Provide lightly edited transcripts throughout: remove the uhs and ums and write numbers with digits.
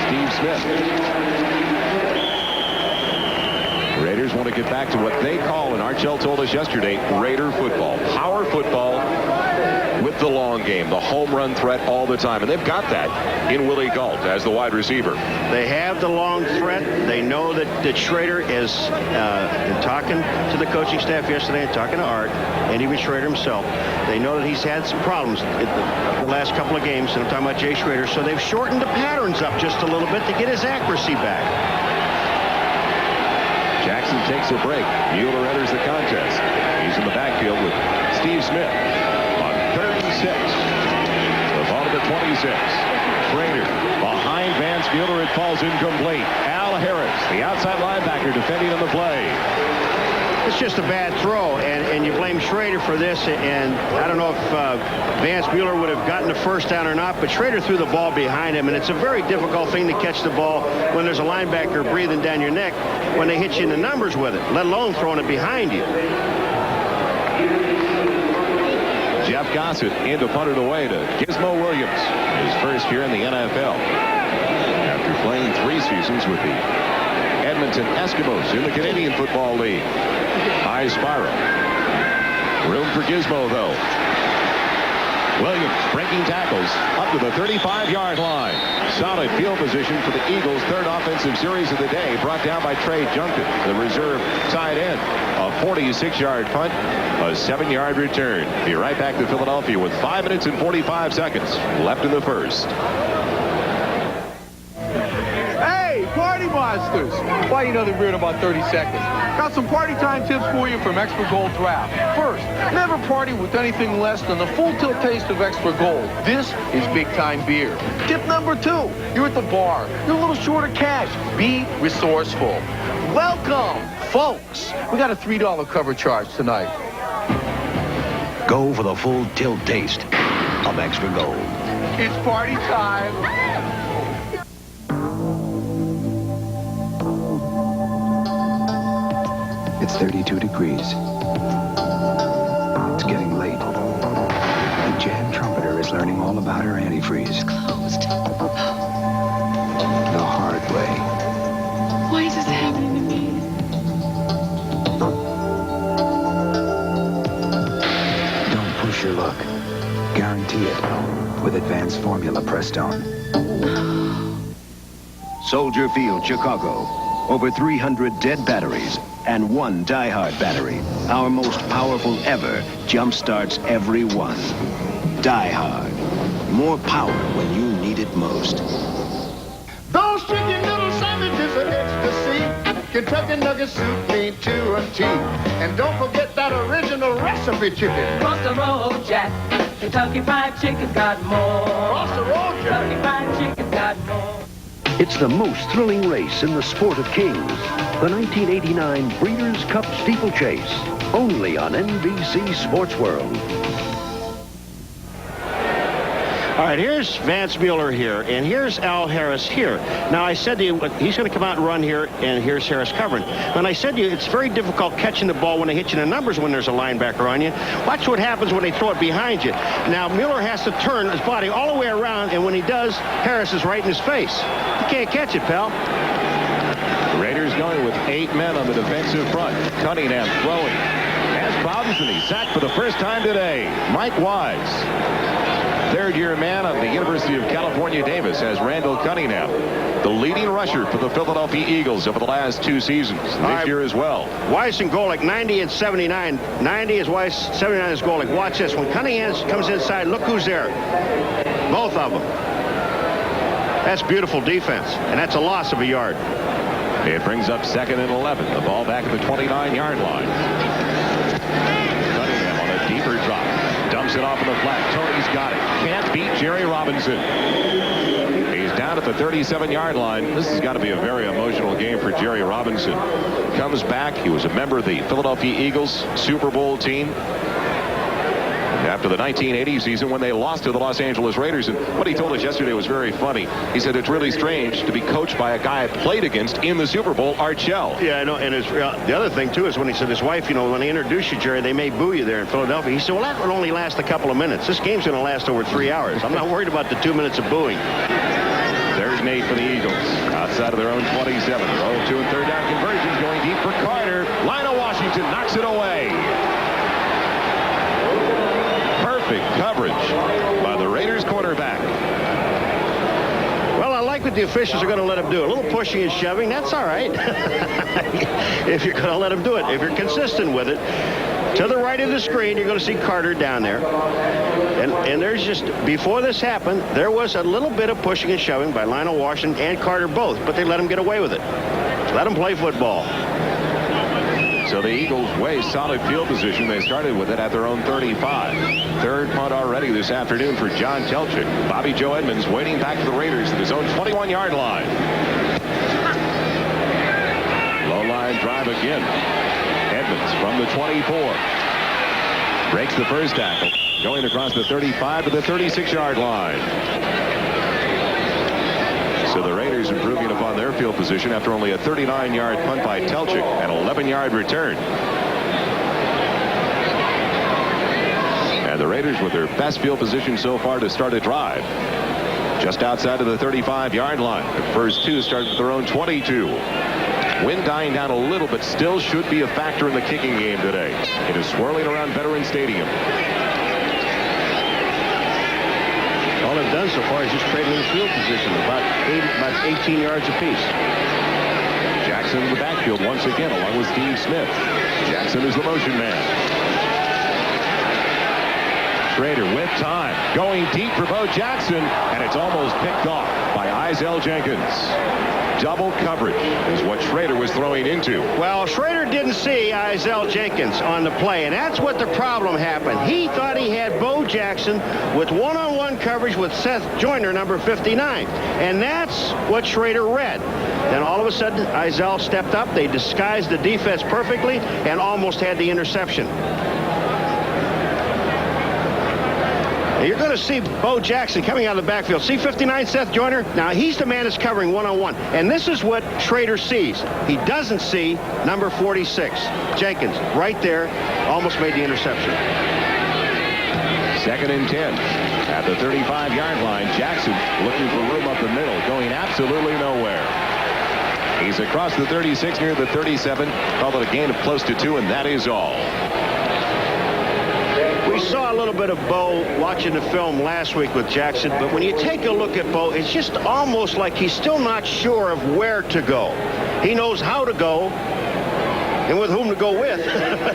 Steve Smith. Raiders want to get back to what they call, and Archell told us yesterday, Raider football. Power football with the long game, the home run threat all the time. And they've got that in Willie Gault as the wide receiver. They have the long threat. They know that Schrader is, in talking to the coaching staff yesterday and talking to Art, and even Schrader himself, they know that he's had some problems in the last couple of games, and I'm talking about Jay Schrader, so they've shortened the patterns up just a little bit to get his accuracy back. Jackson takes a break. Mueller enters the contest. He's in the backfield with Steve Smith on 3rd and 6. The ball to the 26. Schrader behind Vance Mueller. It falls incomplete. Al Harris, the outside linebacker, defending on the play. It's just a bad throw, and you blame Schrader for this, and I don't know if Vance Mueller would have gotten the first down or not, but Schrader threw the ball behind him, and it's a very difficult thing to catch the ball when there's a linebacker breathing down your neck when they hit you in the numbers with it, let alone throwing it behind you. Jeff Gossett in to punt it away to Gizmo Williams, his first year in the NFL. After playing 3 seasons with the Edmonton Eskimos in the Canadian Football League. High spiral. Room for Gizmo, though. Williams breaking tackles up to the 35-yard line. Solid field position for the Eagles' 3rd offensive series of the day, brought down by Trey Junkin, the reserve tight end. A 46-yard punt, a 7-yard return. Be right back to Philadelphia with 5 minutes and 45 seconds left in the first. Party monsters! Why you know they're weird about 30 seconds? Got some party time tips for you from Extra Gold Draft. First, never party with anything less than the full tilt taste of Extra Gold. This is big time beer. Tip number 2, you're at the bar. You're a little short of cash. Be resourceful. Welcome, folks. We got a $3 cover charge tonight. Go for the full tilt taste of Extra Gold. It's party time. It's 32 degrees. It's getting late. The jam trumpeter is learning all about her antifreeze. Closed. The hard way. Why is this happening to me? Don't push your luck. Guarantee it with Advanced Formula Prestone. Soldier Field, Chicago. Over 300 dead batteries and 1 die-hard battery. Our most powerful ever jump-starts every one. Die-hard. More power when you need it most. Those chicken little sandwiches are ecstasy. Kentucky Nugget soup mean 2 and T. And don't forget that original recipe chicken. Cross the road, Jack. Kentucky Fried Chicken's got more. Cross the road, Jack. Kentucky Fried Chicken's got more. It's the most thrilling race in the sport of kings. The 1989 Breeders' Cup Steeplechase. Only on NBC Sports World. All right, here's Vance Mueller here, and here's Al Harris here. Now, I said to you, he's going to come out and run here, and here's Harris covering. And I said to you, it's very difficult catching the ball when they hit you in the numbers when there's a linebacker on you. Watch what happens when they throw it behind you. Now, Mueller has to turn his body all the way around, and when he does, Harris is right in his face. You can't catch it, pal. The Raiders going with 8 men on the defensive front. Cunningham throwing. Has problems, and he's sacked for the first time today. Mike Wise. 3rd-year man of the University of California, Davis, has Randall Cunningham, the leading rusher for the Philadelphia Eagles over the last 2 seasons. This year as well. Weiss and Golick, 90 and 79. 90 is Weiss, 79 is Golick. Watch this. When Cunningham comes inside, look who's there. Both of them. That's beautiful defense, and that's a loss of a yard. It brings up 2nd and 11. The ball back at the 29-yard line. Cunningham on a deeper drop. Dumps it off in the flat. Tony's got it. Can't beat Jerry Robinson. He's down at the 37-yard line. This has got to be a very emotional game for Jerry Robinson. Comes back. He was a member of the Philadelphia Eagles Super Bowl team after the 1980 season when they lost to the Los Angeles Raiders. And what he told us yesterday was very funny. He said it's really strange to be coached by a guy I played against in the Super Bowl, Archell. Yeah, I know. And the other thing, too, is when he said his wife, you know, when they introduce you, Jerry, they may boo you there in Philadelphia. He said, well, that would only last a couple of minutes. This game's going to last over 3 hours. I'm not worried about the 2 minutes of booing. There's 3rd and 8 for the Eagles. Outside of their own 27. They're 0-2 and 3rd down conversions going deep for Carter. Lionel Washington knocks it away. Perfect coverage by the Raiders quarterback. Well, I like what the officials are going to let him do. A little pushing and shoving, that's all right. If you're going to let him do it. If you're consistent with it. To the right of the screen, you're going to see Carter down there. And there's just, before this happened, there was a little bit of pushing and shoving by Lionel Washington and Carter both, but they let him get away with it. Let him play football. So the Eagles way solid field position. They started with it at their own 35. 3rd punt already this afternoon for John Telchik. Bobby Joe Edmonds waiting back for the Raiders at his own 21-yard line. Low line drive again. Edmonds from the 24. Breaks the first tackle. Going across the 35 to the 36-yard line. So the Raiders improving upon their field position after only a 39-yard punt by Telchik and 11-yard return. And the Raiders with their best field position so far to start a drive. Just outside of the 35-yard line. The first two started at their own 22. Wind dying down a little, but still should be a factor in the kicking game today. It is swirling around Veterans Stadium. All they've done so far is just trade in field position, about 18 yards apiece. Jackson in the backfield once again, along with Steve Smith. Jackson is the motion man. Schrader with time, going deep for Bo Jackson, and it's almost picked off by Izell Jenkins. Double coverage is what Schrader was throwing into. Well, Schrader didn't see Izell Jenkins on the play, and that's what the problem happened. He thought he had Bo Jackson with one-on-one coverage with Seth Joyner, number 59, and that's what Schrader read. Then all of a sudden, Izell stepped up. They disguised the defense perfectly and almost had the interception. You're going to see Bo Jackson coming out of the backfield. See 59, Seth Joyner? Now, he's the man that's covering one-on-one. And this is what Schrader sees. He doesn't see number 46, Jenkins, right there. Almost made the interception. 2nd and 10. At the 35-yard line, Jackson looking for room up the middle, going absolutely nowhere. He's across the 36 near the 37. Called it a gain of close to 2, and that is all. We saw a little bit of Bo watching the film last week with Jackson, but when you take a look at Bo, it's just almost like he's still not sure of where to go. He knows how to go and with whom to go with.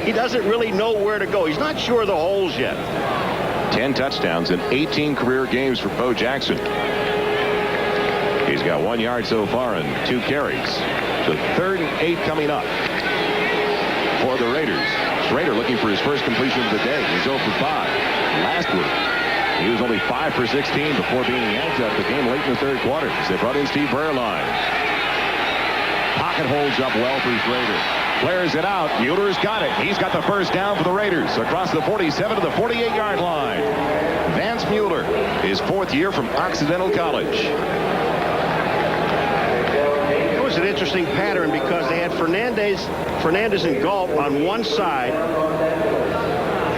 He doesn't really know where to go. He's not sure of the holes yet. 10 touchdowns in 18 career games for Bo Jackson. He's got 1 yard so far and 2 carries. So 3rd and 8 coming up for the Raiders. Schrader looking for his first completion of the day. He's 0 for 5. Last week, he was only 5 for 16 before being yanked out of the game late in the 3rd quarter. They brought in Steve Berline. Pocket holds up well for Schrader. Flares it out. Mueller's got it. He's got the first down for the Raiders across the 47 to the 48-yard line. Vance Mueller, his 4th year from Occidental College. It was an interesting pattern because they had Fernandez and Galt on one side,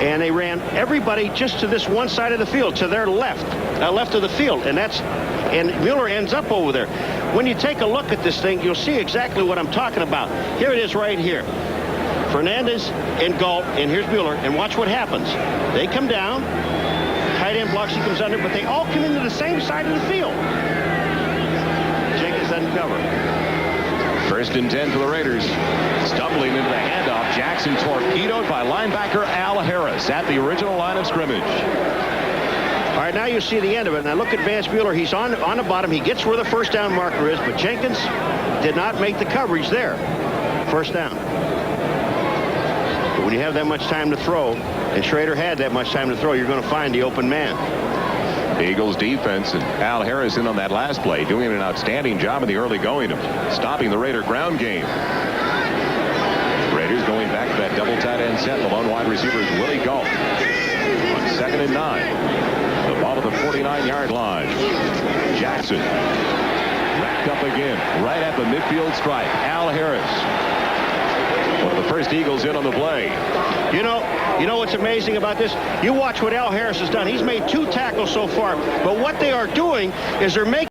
and they ran everybody just to this one side of the field, to their left of the field, and Mueller ends up over there. When you take a look at this thing, you'll see exactly what I'm talking about. Here it is right here. Fernandez and Galt, and here's Mueller, and watch what happens. They come down, tight end blocks, he comes under, but they all come into the same side of the field. Jenkins doesn't cover. 1st and 10 for the Raiders. Stumbling into the handoff. Jackson torpedoed by linebacker Al Harris at the original line of scrimmage. All right, now you see the end of it. Now look at Vance Mueller. He's on the bottom. He gets where the first down marker is, but Jenkins did not make the coverage there. First down. But when you have that much time to throw, and Schrader had that much time to throw, you're going to find the open man. The Eagles defense and Al Harris in on that last play, doing an outstanding job in the early going of stopping the Raider ground game. Raiders going back to that double tight end set. The lone wide receiver is Willie Galt. On 2nd and 9. The ball to the 49-yard line. Jackson backed up again, right at the midfield stripe. Al Harris, one of the first Eagles in on the play. You know what's amazing about this? You watch what Al Harris has done. He's made 2 tackles so far, but what they are doing is they're making